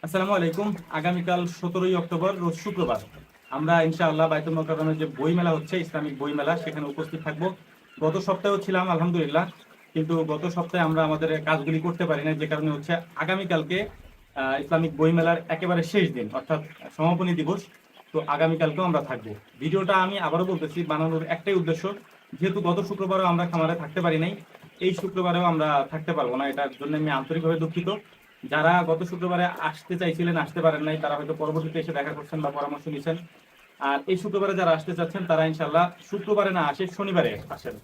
আসসালামু আলাইকুম। আগামীকাল 17ই অক্টোবর রোজ শুক্রবার আমরা ইনশাআল্লাহ বাইতুল মোকাররমে যে বই মেলা হচ্ছে, ইসলামিক বই মেলা, সেখানে উপস্থিত থাকবো। গত সপ্তাহেও ছিলাম আলহামদুলিল্লাহ, কিন্তু গত সপ্তাহে আমরা আমাদের কাজগুলি করতে পারি না, যে কারণে হচ্ছে আগামীকালকে ইসলামিক বই মেলার একেবারে শেষ দিন, অর্থাৎ সমাপনী দিবস। তো আগামীকালকেও আমরা থাকবো। ভিডিওটা আমি আবারও বলতেছি, বানানোর একটাই উদ্দেশ্য, যেহেতু গত শুক্রবারও আমরা খামারে থাকতে পারি নাই, এই শুক্রবারেও আমরা থাকতে পারবো না। এটার জন্য আমি আন্তরিকভাবে দুঃখিত। যারা গত শুক্রবারে আসতে চাইছিলেন, আসতে পারেন নাই, তারা হয়তো পরবর্তীতে এসে দেখা করছেন বা পরামর্শ নিচ্ছেন। আর এই শুক্রবারে যারা আসতে চাচ্ছেন, তারা ইনশাল্লাহ শুক্রবারে না আসে শনিবারে আসেন।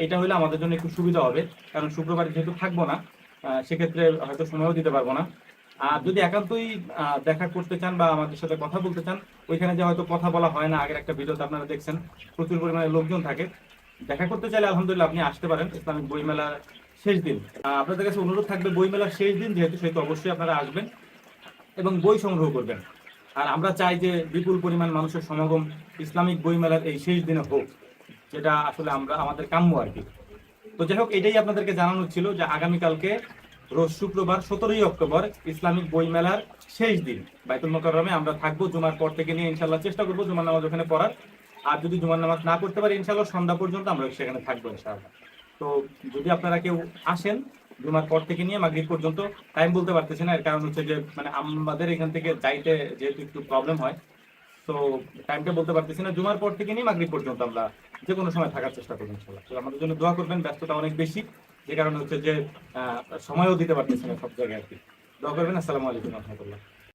এটা হলে আমাদের জন্য একটু সুবিধা হবে, কারণ শুক্রবারে যেহেতু থাকবো না, সেক্ষেত্রে হয়তো সময়ও দিতে পারবো না। আর যদি একান্তই দেখা করতে চান বা আমাদের সাথে কথা বলতে চান, ওইখানে যে হয়তো কথা বলা হয় না, আগের একটা ভিডিওতে আপনারা দেখছেন প্রচুর পরিমাণে লোকজন থাকে। দেখা করতে চাইলে আলহামদুলিল্লাহ আপনি আসতে পারেন ইসলামিক বইমেলার শেষ দিন। আপনাদের কাছে অনুরোধ থাকবে, বইমেলার শেষ দিন যেহেতু, সেহেতু অবশ্যই আপনারা আসবেন এবং বই সংগ্রহ করবেন। আর আমরা চাই যে বিপুল পরিমাণ মানুষের সমাগম ইসলামিক বইমেলার এই শেষ দিনে হোক, যেটা আসলে আমরা আমাদের কাম্য আর কি। তো যাই হোক, এটাই আপনাদেরকে জানানো ছিল যে আগামীকালকে রোজ শুক্রবার 17ই অক্টোবর ইসলামিক বই মেলার শেষ দিন বাইতুল মোকাররমে আমরা থাকবো। জুমার পর থেকে নিয়ে ইনশাল্লাহ চেষ্টা করবো জুমার নামাজ ওখানে পড়ার। আর যদি জুমার নামাজ না পড়তে পারি, ইনশাল্লাহ সন্ধ্যা পর্যন্ত আমরা সেখানে থাকবো ইনশাআল্লাহ। তো যদি আপনারা কেউ আসেন জুমার পর থেকে নিয়ে মাগরিব পর্যন্ত, টাইম বলতে পারতেছি না, এর কারণ হচ্ছে যে মানে আমাদের এখান থেকে যাইতে যেহেতু একটু প্রবলেম হয়, তো টাইমটা বলতে পারতেছি না। জুমার পর থেকে নিয়ে মাগরিব পর্যন্ত আমরা যে কোনো সময় থাকার চেষ্টা করবো ইনশাল্লাহ। তো আমাদের জন্য দোয়া করবেন, ব্যস্ততা অনেক বেশি, যে কারণে হচ্ছে যে সময়ও দিতে পারতেছি না সব জায়গায় আর কি। দোয়া করবেন। আসসালামু আলাইকুম রহমতুল্লাহ।